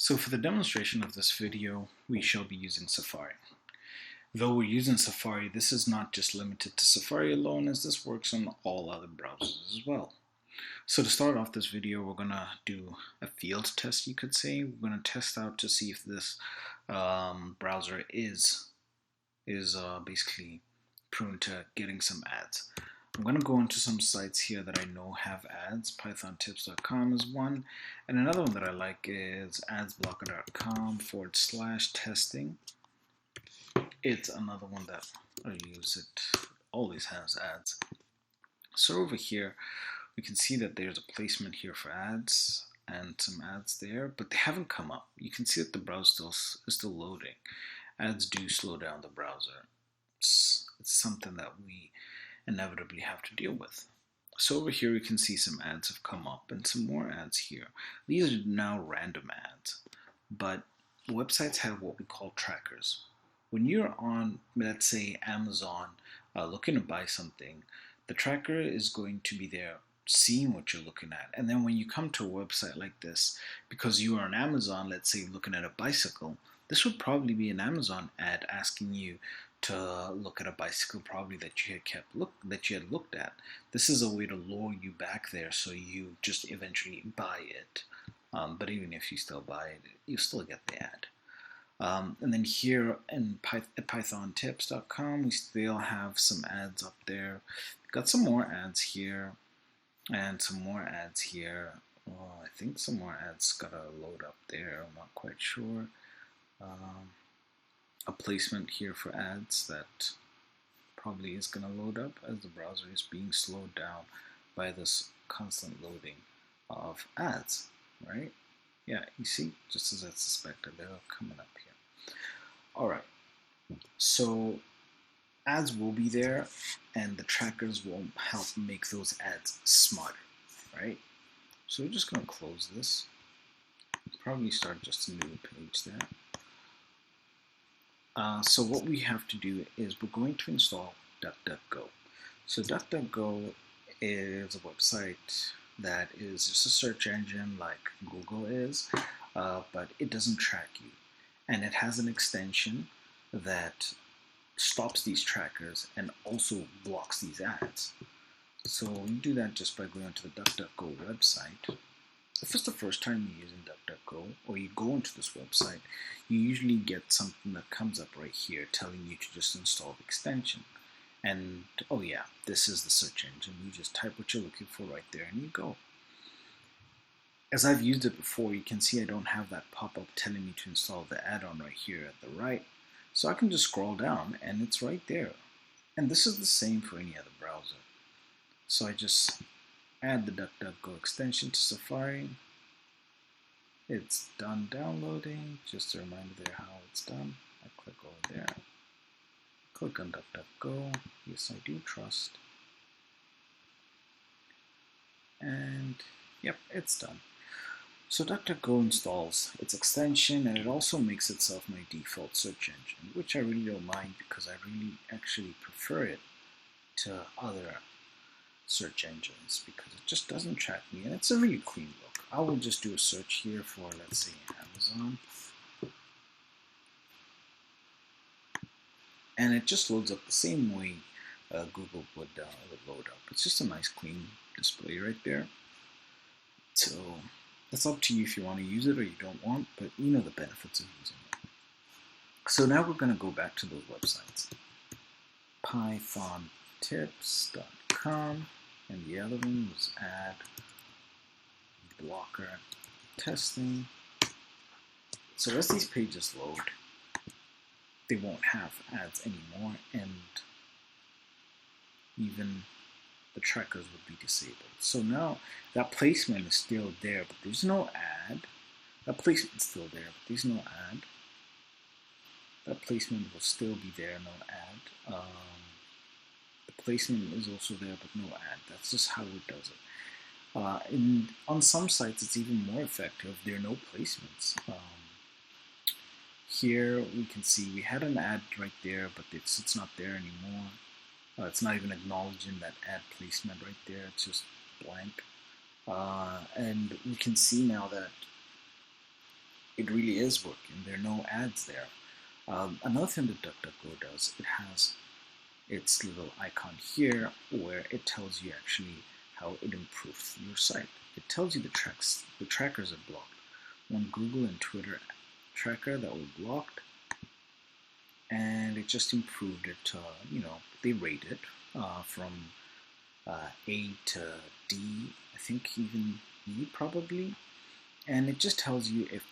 So for the demonstration of this video, we shall be using Safari. Though we're using Safari, this is not just limited to Safari alone, as this works on all other browsers as well. So to start off this video, we're going to do a field test, you could say. We're going to test out to see if this browser is basically prone to getting some ads. I'm going to go into some sites here that I know have ads. pythontips.com is one, and another one that I like is adsblocker.com/testing. It's another one that I use. It always has ads. So over here we can see that there's a placement here for ads and some ads there, but they haven't come up. You can see that the browser is still loading. Ads do slow down the browser. It's something that we inevitably have to deal with. So over here we can see some ads have come up and some more ads here. These are now random ads, but websites have what we call trackers. When you're on, let's say, Amazon looking to buy something, the tracker is going to be there seeing what you're looking at. And then when you come to a website like this, because you are on Amazon, let's say looking at a bicycle, this would probably be an Amazon ad asking you to look at a bicycle probably that you had looked at. This is a way to lure you back there so you just eventually buy it. But even if you still buy it, you still get the ad. And then here in pythontips.com, we still have some ads up there. We've got some more ads here and some more ads here. Oh, I think some more ads gotta load up there. I'm not quite sure. A placement here for ads that probably is going to load up as the browser is being slowed down by this constant loading of ads, right? Yeah, you see, just as I suspected, they're coming up here. All right, so ads will be there and the trackers will help make those ads smarter, right? So we're just going to close this, probably start just a new page there. So what we have to do is we're going to install DuckDuckGo. So DuckDuckGo is a website that is just a search engine like Google is, but it doesn't track you. And it has an extension that stops these trackers and also blocks these ads. So you do that just by going to the DuckDuckGo website. If it's the first time you're using DuckDuckGo or you go into this website, you usually get something that comes up right here telling you to just install the extension. And oh yeah, this is the search engine. You just type what you're looking for right there and you go. As I've used it before, you can see I don't have that pop-up telling me to install the add-on right here at the right. So I can just scroll down and it's right there. And this is the same for any other browser. So I just add the DuckDuckGo extension to Safari. It's done downloading. Just a reminder there how it's done. I click over there. Click on DuckDuckGo. Yes, I do trust. And yep, it's done. So DuckDuckGo installs its extension and it also makes itself my default search engine, which I really don't mind because I really actually prefer it to other search engines because it just doesn't track me and it's a really clean look. I will just do a search here for, let's say, Amazon, and it just loads up the same way Google would load up. It's just a nice clean display right there. So it's up to you if you want to use it or you don't want, but you know the benefits of using it. So now we're going to go back to those websites. pythontips.com. And the other one was ad blocker testing. So as these pages load, they won't have ads anymore, and even the trackers would be disabled. So now that placement is still there, but there's no ad. That placement's still there, but there's no ad. That placement will still be there, no ad. Placement is also there but no ad. That's just how it does it. On some sites it's even more effective. There are no placements. Here we can see we had an ad right there, but it's not there anymore. It's not even acknowledging that ad placement right there. It's just blank. And we can see now that it really is working. There are no ads there. Another thing that DuckDuckGo does, it has its little icon here where it tells you actually how it improves your site. It tells you the trackers are blocked. One Google and Twitter tracker that were blocked, and it just improved it to, they rate it from A to D, I think even E probably. And it just tells you if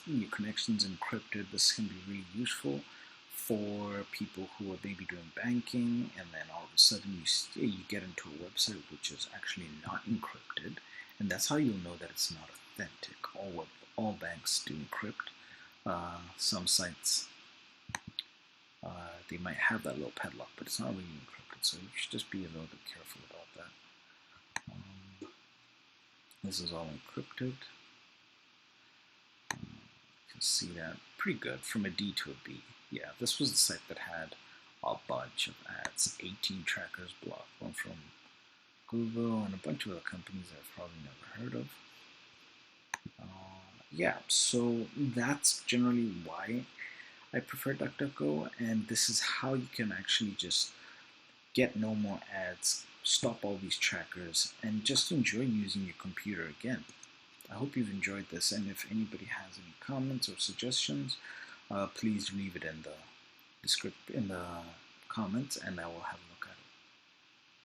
your connection's encrypted. This can be really useful for people who are maybe doing banking, and then all of a sudden you get into a website which is actually not encrypted, and that's how you'll know that it's not authentic. All banks do encrypt. Some sites they might have that little padlock, but it's not really encrypted, so you should just be a little bit careful about that. This is all encrypted. You can see that pretty good from a D to a B. Yeah, this was the site that had a bunch of ads, 18 trackers blocked, one from Google and a bunch of other companies I've probably never heard of. Yeah, so that's generally why I prefer DuckDuckGo, and this is how you can actually just get no more ads, stop all these trackers, and just enjoy using your computer again. I hope you've enjoyed this, and if anybody has any comments or suggestions, please leave it in the comments, and I will have them